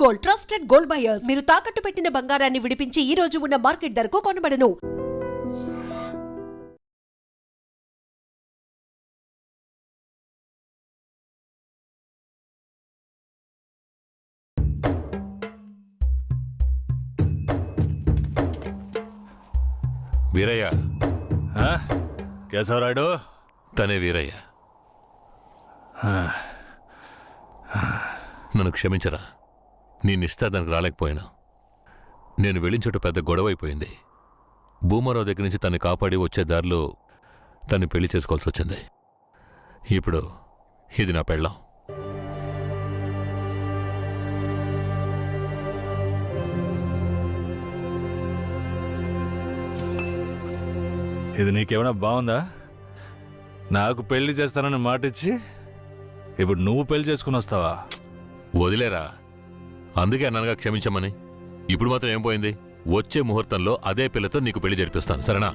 Gold, trusted gold buyers. మీరు తాకట్టు పెట్టిన బంగారాన్ని విడిపించి ఈ రోజు ఉన్న మార్కెట్ ధరకు కొనబడను. వీరయ్య. కేశవరాయుడు తనే వీరయ్య. నన్ను క్షమించరా, నేనిస్తా దానికి రాలేకపోయినా. నేను వెళ్ళిన చోట పెద్ద గొడవ అయిపోయింది. భూమారావు దగ్గర నుంచి తన్ని కాపాడి వచ్చే దారిలో తన్ని పెళ్లి చేసుకోవాల్సి వచ్చింది. ఇప్పుడు ఇది నా పెళ్ళాం. ఇది నీకేమైనా బాగుందా? నాకు పెళ్లి చేస్తానని మాటిచ్చి ఇప్పుడు నువ్వు పెళ్లి చేసుకుని వస్తావా? వదిలేరా, అందుకే అన్నగా క్షమించమని. ఇప్పుడు మాత్రం ఏం పోయింది? వచ్చే ముహూర్తంలో అదే పిల్లతో నీకు పెళ్లి జరిపిస్తాను, సరేనా?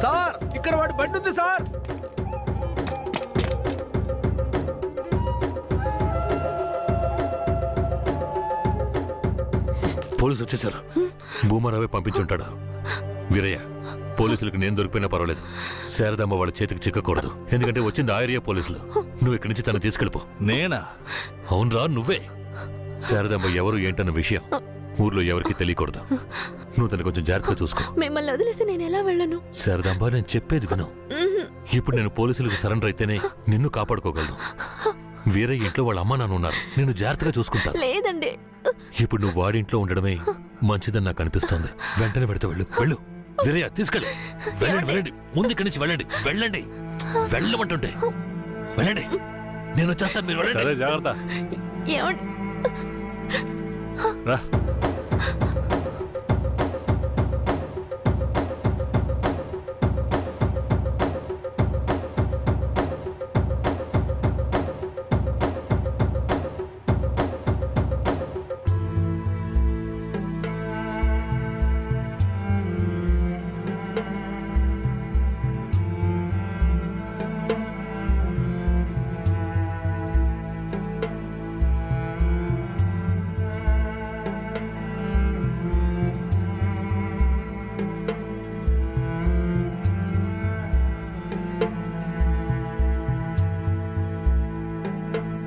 సార్, ఇక్కడ వాడి బండి ఉంది సార్. పోలీసులు వచ్చేసారు. భూమారావే పంపించుంటాడు. వీరయ్య, పోలీసులకు నేను దొరికిపోయినా పర్వాలేదు, శారదమ్మ వాళ్ళ చేతికి చిక్కకూడదు. ఎందుకంటే వచ్చింది ఆ ఏరియా పోలీసులు. నువ్వు ఇక్కడి నుంచి తను తీసుకెళ్ళిపో. నేనా? అవునరా, నువ్వే. శారదమ్మ ఎవరు ఏంటన్న విషయం ఊర్లో ఎవరికి తెలియకూడదు. నువ్వు తను కొంచెం జాగ్రత్తగా చూసుకో. మిమ్మల్ని వదిలేసి నేను ఎలా వెళ్ళను? శారదాంబ, నేను చెప్పేది విను. ఇప్పుడు నేను పోలీసులకు సరెండర్ అయితేనే నిన్ను కాపాడుకోగలను. వేరే ఇంట్లో వాళ్ళ అమ్మ నాన్న ఉన్నారు, నేను జాగ్రత్తగా చూసుకుంటా. లేదండి, ఇప్పుడు నువ్వు వాడింట్లో ఉండడమే మంచిదని నాకు అనిపిస్తోంది. వెంటనే పెడితే వెళ్ళు. వెళ్ళు వీరయ్య, తీసుకెళ్ళు. వెళ్ళండి, వెళ్ళండి, ముందు ఇక్కడి నుంచి వెళ్ళండి. వెళ్ళండి, వెళ్ళమంటుంటే వెళ్ళండి. నేను వచ్చేస్తాను, మీరు వెళ్ళండి. జాగ్రత్త. ఏమండి? రా.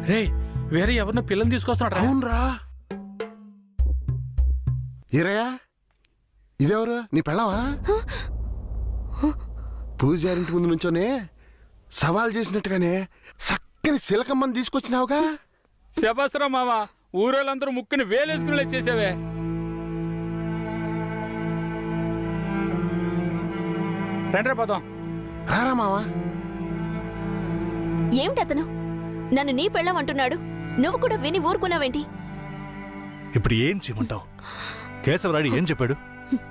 రే, వేరే ఎవరినో పిల్లని తీసుకొస్తున్నాడు. అవునరా. ఈరయ్యా, ఇదెవరు? నీ పెళ్ళవా? పూజారింటి ముందు నుంచోనే సవాల్ చేసినట్టుగానే చక్కని శిలకమ్మని తీసుకొచ్చినావుగా. శబాసరా మామ, ఊరోళ్ళందరూ ముక్కుని వేలేసుకునేలా చేసావే. రండ్రా పదం. రారా మావా. ఏమిటి అతను నన్ను నీ పెళ్ళం అంటున్నాడు? నువ్వు కూడా విని ఊరుకున్నావేంటి? ఇప్పుడు ఏం చేయమంటావు? కేశవరాయుడు ఏం చెప్పాడు?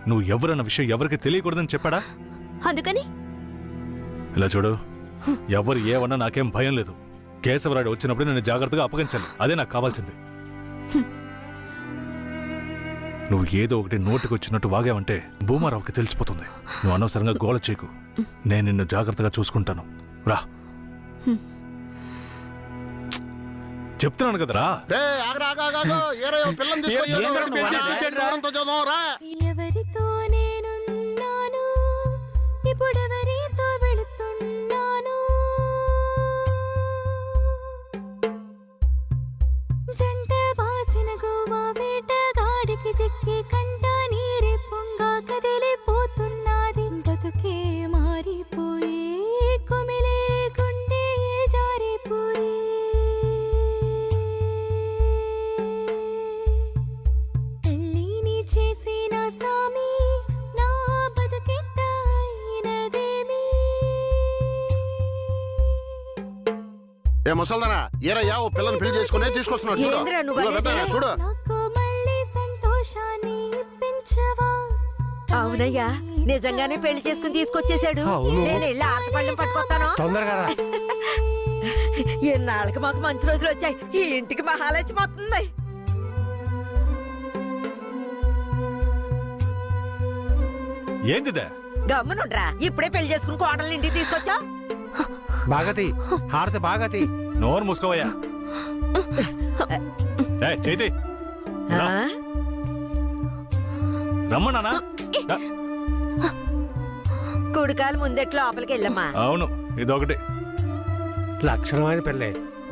నువ్వు ఎవరన్న విషయం ఎవరికి తెలియకూడదని చెప్పాడా? అందుకని ఇలా చూడు, ఎవరు ఏమన్నా నాకేం భయం లేదు. కేశవరాయుడు వచ్చినప్పుడు నేను జాగ్రత్తగా అప్పగించాలి, అదే నాకు కావాల్సింది. నువ్వు ఏదో ఒకటి నోటికి వచ్చినట్టు వాగావంటే భూమారావుకి తెలిసిపోతుంది. నువ్వు అనవసరంగా గోల చేయకు. నేను నిన్ను జాగ్రత్తగా చూసుకుంటాను. రా, చెప్తున్నాను కదరా. ఎవరితో నేనున్నాను, ఇప్పుడెవరితో వెళుతున్నాను? జంట బాసిన గోవా వేటగాడికి చిక్కి కంట నీరే పొంగా కదిలిపోతున్నది. బతుకే మారిపోయి కుమిలే గుండె జారిపోయి చేసిన సామి నా బతుకెట్ట అయినదేమి? ఏ ముసల్దానా, ఈరయ్యా ఓ పిల్లని పెళ్లి చేసుకునే తీసుకొస్తున్నాడు. చూడు. నాకు మళ్ళీ సంతోషాన్ని ఇప్పించవా? అవునయ్యా, నిజంగానే పెళ్లి చేసుకుని తీసుకొచ్చేసాడు. నేను వెళ్ళి ఆటపళ్ళం పట్టుకొస్తాను. తొందరగా. ఎన్నాళ్ళకి మాకు మంచి రోజులు వచ్చాయి. ఈ ఇంటికి మహాలక్ష్మి వస్తుంది. ఏందిదే? గమ్మునుండ్రా, ఇప్పుడే పెళ్లి చేసుకుని కోడల్ని ఇంటికి తీసుకొచ్చా. బాగతి హారతి బాగతి. నోరు మూసుకోవయ్యా. ఏయ్, చైతి ఆ? రమ్మన్నానా కుడికాలు ముందెట్లో లోపలికి వెళ్ళమ్మా. అవును ఇదొకటి. లక్షణమైన పెళ్ళే,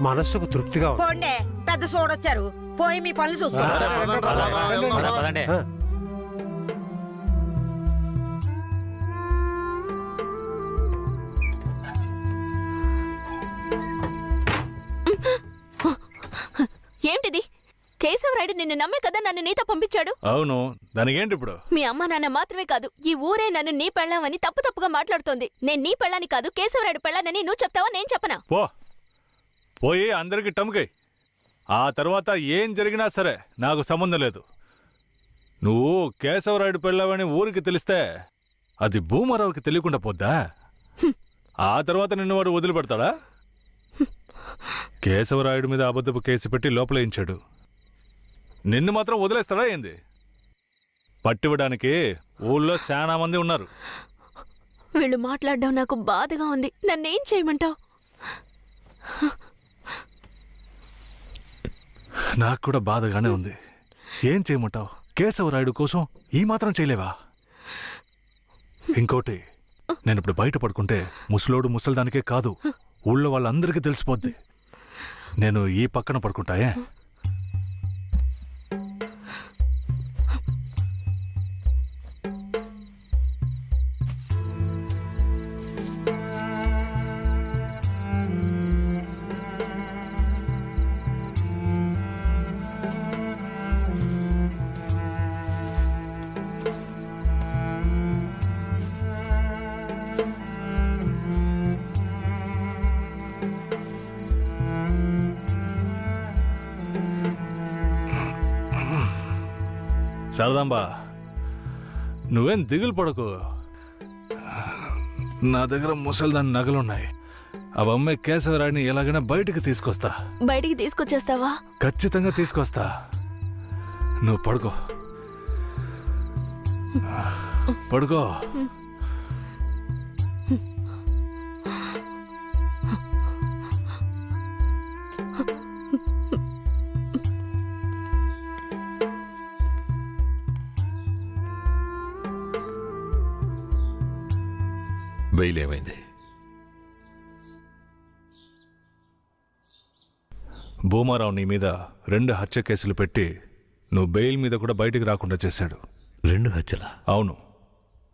మనస్సుకు తృప్తిగా ఉంది. పోండే, పెద్ద సోడొచ్చారు. పోయి మీ పనులు చూసుకోండి. సరే, పదండి రా, వెళ్దాం. ఆ, ఏంటిది? కేశవరాయుడు నిన్ను నమ్మే కదా నన్ను నీతో పంపించాడు. అవును, దానికి ఏంటి ఇప్పుడు? మీ అమ్మ నాన్న మాత్రమే కాదు, ఈ ఊరే నన్ను నీ పెళ్ళామని తప్పుగా మాట్లాడుతోంది. నేను నీ పెళ్ళాని కాదు, కేశవరాయుడు పెళ్ళానని నువ్వు చెప్తావా నేను చెప్పనా? పోయి అందరికి టముకై. ఆ తర్వాత ఏం జరిగినా సరే నాకు సంబంధం లేదు. నువ్వు కేశవరాయుడు పెళ్ళావని ఊరికి తెలిస్తే అది భూమారావుకి తెలియకుండా పోద్దా? ఆ తర్వాత నిన్ను వాడు వదిలిపెడతాడా? కేశవరాయుడు మీద అబద్ధపు కేసు పెట్టి లోపలేయించాడు. నిన్ను మాత్రం వదిలేస్తాడా ఏంది? పట్టివ్వడానికి ఊళ్ళో చాలా మంది ఉన్నారు. వీళ్ళు మాట్లాడడం నాకు బాధగా ఉంది. నన్నేం చేయమంటావు? నాకు కూడా బాధగానే ఉంది. ఏం చేయమంటావు? కేశవరాయుడు కోసం ఈ మాత్రం చేయలేవా? ఇంకోటి, నేను ఇప్పుడు బయట పడుకుంటే ముసలోడు ముసల్దానికే కాదు, ఊళ్ళో వాళ్ళందరికీ తెలిసిపోద్ది. నేను ఈ పక్కన పడుకుంటాయే. శారదాంబా, నువ్వేం దిగులు పడకు. నా దగ్గర ముసల్దాని నగలున్నాయి. అవమ్మే కేశవరాయుడిని ఎలాగైనా బయటికి తీసుకొస్తా. బయటికి తీసుకొచ్చేస్తావా? ఖచ్చితంగా తీసుకొస్తా. నువ్వు పడుకో, పడుకో. బెయిల్ ఏమైంది? భూమారావు నీ మీద 2 హత్య కేసులు పెట్టి నువ్వు బెయిల్ మీద కూడా బయటికి రాకుండా చేశాడు. 2 హత్యలా? అవును,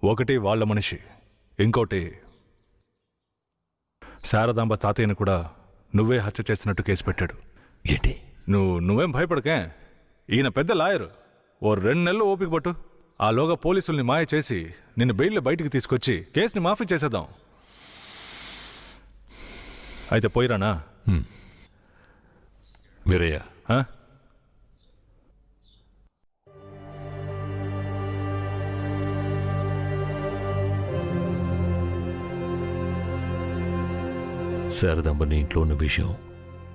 ఒకటి వాళ్ళ మనిషి, ఇంకోటి శారదాంబ తాతయ్యను కూడా నువ్వే హత్య చేసినట్టు కేసు పెట్టాడు. ఏంటి? నువ్వేం భయపడకే. ఈయన పెద్ద లాయరు. ఓ 2 నెలలు ఓపిక పట్టు. ఆలోగా పోలీసుల్ని మాయ చేసి నిన్ను బెయిల్లో బయటికి తీసుకొచ్చి కేసుని మాఫీ చేసేద్దాం. అయితే పోయిరానా? వీరయ్య, ఆ? శారదాంబ నీ ఇంట్లో ఉన్న విషయం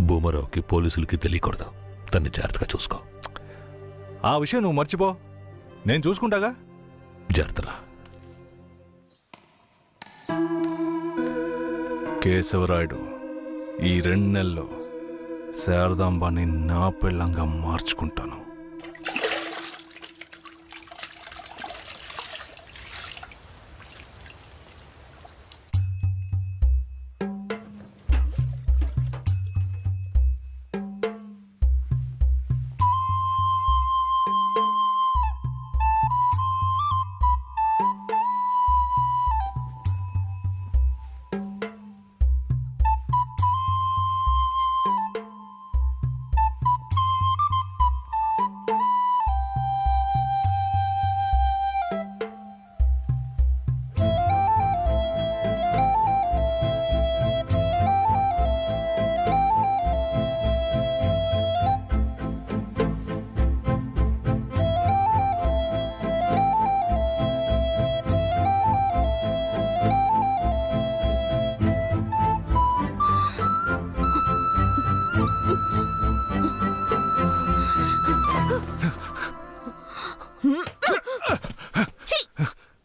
భూమారావుకి పోలీసులకి తెలియకూడదు. తన్ని జాగ్రత్తగా చూసుకో. ఆ విషయం నువ్వు మర్చిపో, నేను చూసుకుంటాగా. జాగ్రత్తరా. కేశవరాయుడు ఈ 2 నెలల్లో శారదాంబాని నా పెళ్ళంగా మార్చుకుంటాను.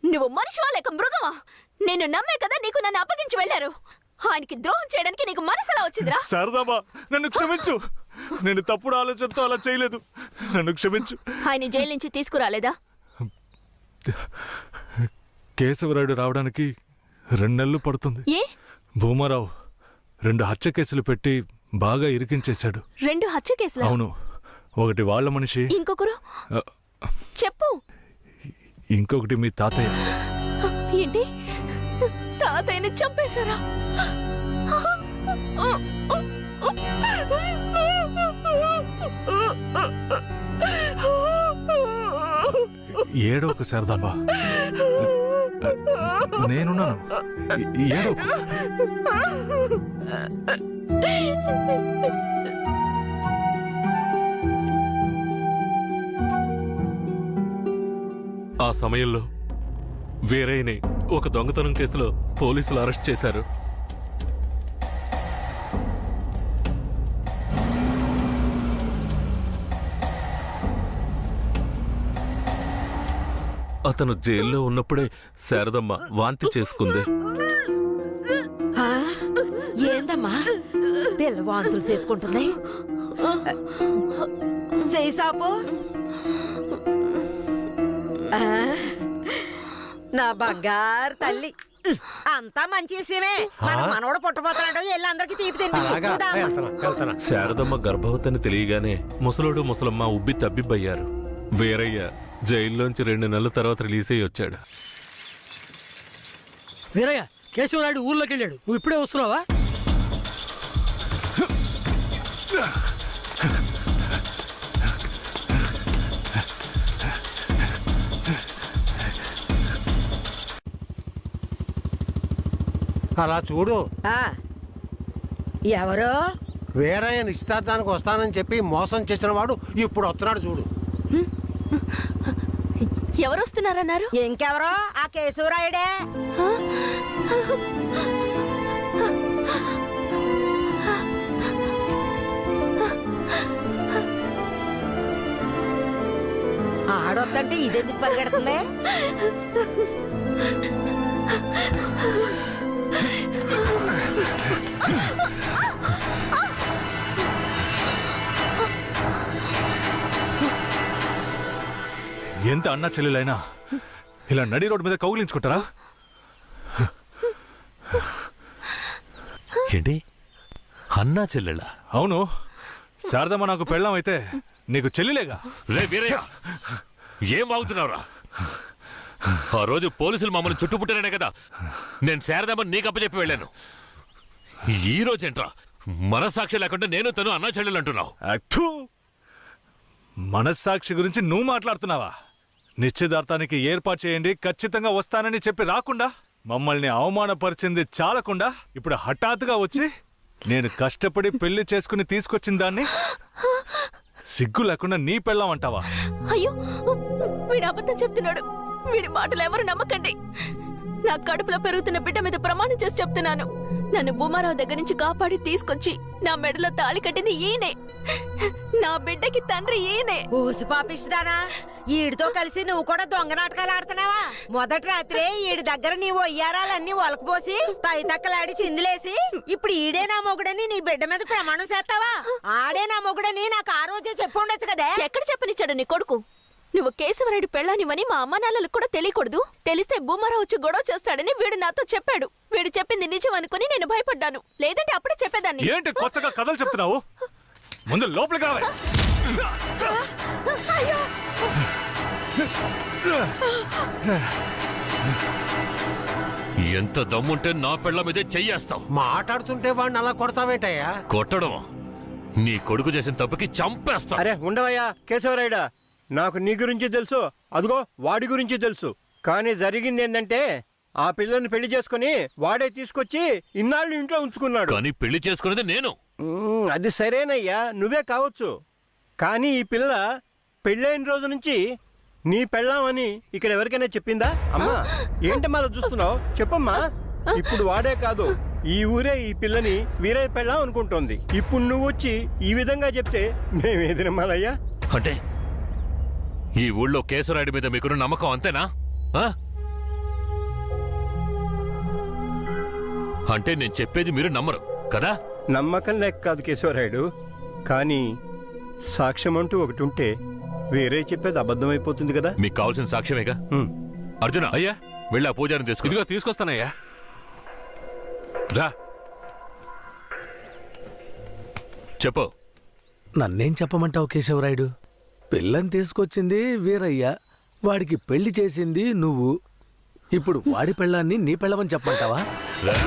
నువ్వు మనిషివా లేక మృగమా? నేను నమ్మే కదా నీకు నన్ను అప్పగించి వెళ్ళారు. ఆయనకి ద్రోహం చేయడానికి నీకు మనసు ఎలా వచ్చిందిరా? శారదామా, నన్ను క్షమించు. నేను తప్పుడు ఆలోచనతో అలా చేయలేదు. నన్ను క్షమించు. ఆయన జైలు నుంచి తీసుకురాలేదా? కేశవరాయుడు రావడానికి 2 నెలలు పడుతుంది. ఏ భూమారావు 2 హత్య కేసులు పెట్టి బాగా ఇరికించేశాడు. 2 హత్య కేసులా? అవును. ఒకటి వాళ్ళ మనిషి, ఇంకొకరు ఆ, చెప్పు. ఇంకొకటి మీ తాతయ్య. ఏంటి, తాతయ్యని చంపేశారా? ఏడోకు శారదాంబా, నేనున్నాను. ఏడోకు. ఆ సమయంలో వేరేని ఒక దొంగతనం కేసులో పోలీసులు అరెస్ట్ చేశారు. అతను జైల్లో ఉన్నప్పుడే శారదమ్మ వాంతి చేసుకుంది. ఆ, ఏందమ్మా పిల్ల వాంతులు చేసుకుంటుంది? చేయి సాపు. ఆ, నా బంగారు తల్లి, అంతా మంచి విషయమే. మన మనవడు పుట్టబోతున్నాడు, వెళ్ళి అందరికి తీపి అలాగా తినిపించు. వెళ్తాను. శారదమ్మ గర్భవతిని తెలియగానే ముసలోడు ముసలమ్మ ఉబ్బి తబ్బిబ్బయ్యారు. వీరయ్య జైల్లోంచి 2 నెలల తర్వాత రిలీజ్ అయ్యి వచ్చాడు. వీరయ్య, కేశవరాయుడు ఊర్లోకి వెళ్ళాడు. నువ్వు ఇప్పుడే వస్తున్నావా? అలా చూడు, ఆ, ఎవరో వేరే నిశ్చితార్థానికి వస్తానని చెప్పి మోసం చేసిన వాడు ఇప్పుడు వస్తున్నాడు చూడు. ఎవరొస్తున్నారన్నారు? ఇంకెవరో ఆ కేశవరాయుడే. ఆడొద్దంటే ఇదెందుకు పరిగెడుతుంది? ఎంత అన్నా చెల్లెలైనా ఇలా నడి రోడ్డు మీద కౌగిలించుకుంటారా? ఏంటి, అన్నా చెల్లెళ్ళ? అవును. శారదమ్మ నాకు పెళ్ళాం అయితే నీకు చెల్లిలేగా. రే వీరయ్య, ఏం వాగుతున్నావురా? ఆ రోజు పోలీసులు మమ్మల్ని చుట్టుముట్టారనే కదా నేను శారదామ్మని నీకు అప్పచెప్పి వెళ్ళాను. ఈ రోజేంట్రా మనస్సాక్షి లేకుండా నేను తను అన్నా చెల్లెలు అంటున్నావు? అత్తు, మనస్సాక్షి గురించి నువ్వు మాట్లాడుతున్నావా? నిశ్చితార్థానికి ఏర్పాటు చేయండి, ఖచ్చితంగా వస్తానని చెప్పి రాకుండా మమ్మల్ని అవమానపరిచింది చాలకుండా ఇప్పుడు హఠాత్తుగా వచ్చి నేను కష్టపడి పెళ్లి చేసుకుని తీసుకొచ్చిన దాన్ని సిగ్గు లేకుండా నీ పెళ్ళాం అంటావా? అయ్యో, వీడు అబద్ధం చెప్తున్నాడు. వీడి మాటలు ఎవరు నమ్మకండి. నా కడుపులో పెరుగుతున్న బిడ్డ మీద ప్రమాణం చేసి చెప్తున్నాను. నన్ను భూమారావు దగ్గర నుంచి కాపాడి తీసుకొచ్చి నా మెడలో తాళి కట్టింది ఈయనే. నా బిడ్డకి తండ్రి ఈయనే. ఊసి పాపిస్తానా? ఈడితో కలిసి నువ్వు కూడా దొంగ నాటకాలు ఆడుతున్నావా? మొదటి రాత్రే ఈడి దగ్గర నీ ఒయ్యారాలన్నీ ఒలకపోసి తైతక్కలాడి చిందులేసి ఇప్పుడు ఈడే నా మొగుడని నీ బిడ్డ మీద ప్రమాణం చేస్తావా? ఆడే నా మొగుడని నాకు ఆ రోజే చెప్పి ఉండొచ్చు కదే. ఎక్కడ చెప్పనిచ్చాడు నీ కొడుకు? నువ్వు కేశవరాయుడు పెళ్ళానివని మా అమ్మ నాన్నలకు కూడా తెలియకూడదు. తెలిస్తే భూమారావు వచ్చి గొడవ చేస్తాడని వీడు నాతో చెప్పాడు. వీడు చెప్పింది నిజం అనుకుని నేను భయపడ్డాను. లేదంటే అప్పుడే చెప్పేదాన్ని. ఏంటి కొత్తగా కథలు చెప్తున్నావు? ముందు లోపలికి రావే. ఎంత దమ్ముంటే నా పెళ్ళ మీదే చెయ్యేస్తావు? మాట్లాడుతుంటే వాడిని అలా కొడతావేంటయ్యా? కొట్టడం నీ కొడుకు చేసిన తప్పుకి చంపేస్తా. అరే ఉండవయ్యా కేశవరాయుడా, నాకు నీ గురించి తెలుసు, అదిగో వాడి గురించి తెలుసు. కానీ జరిగింది ఏంటంటే ఆ పిల్లని పెళ్లి చేసుకుని వాడే తీసుకొచ్చి ఇన్నాళ్ళు ఇంట్లో ఉంచుకున్నాడు. కానీ పెళ్లి చేసుకునేది నేను. అది సరేనయ్యా, నువ్వే కావచ్చు. కానీ ఈ పిల్ల పెళ్ళైన రోజు నుంచి నీ పెళ్ళామని ఇక్కడ ఎవరికైనా చెప్పిందా? అమ్మా ఏంటి మళ్ళీ చూస్తున్నావు? చెప్పమ్మా. ఇప్పుడు వాడే కాదు, ఈ ఊరే ఈ పిల్లని వీరయ్య పెళ్ళాం అనుకుంటోంది. ఇప్పుడు నువ్వు వచ్చి ఈ విధంగా చెప్తే మేమేది నమ్మాలయ్యా? అంటే ఈ ఊళ్ళో కేశవరాయుడి మీద మీకున్న నమ్మకం అంతేనా? ఆ? అంటే నేను చెప్పేది మీరు నమ్మరు కదా? నమ్మకం లేక కాదు కేశవరాయుడు, కానీ సాక్ష్యం అంటూ ఒకటి ఉంటే వేరే చెప్పేది అబద్ధమైపోతుంది కదా. మీకు కావాల్సిన సాక్ష్యమేగా. ఉమ్. అర్జున అయ్యా వెళ్ళి ఆ పూజారిని తీసుకు. ఇదిగో తీసుకొస్తానయ్యా. రా. చెప్పు. నన్నేం చెప్పమంటావు కేశవరాయుడు? పిల్లని తీసుకొచ్చింది వీరయ్య, వాడికి పెళ్లి చేసింది నువ్వు. ఇప్పుడు వాడి పెళ్ళాన్ని నీ పెళ్ళమని చెప్పమంటావా? రేయ్!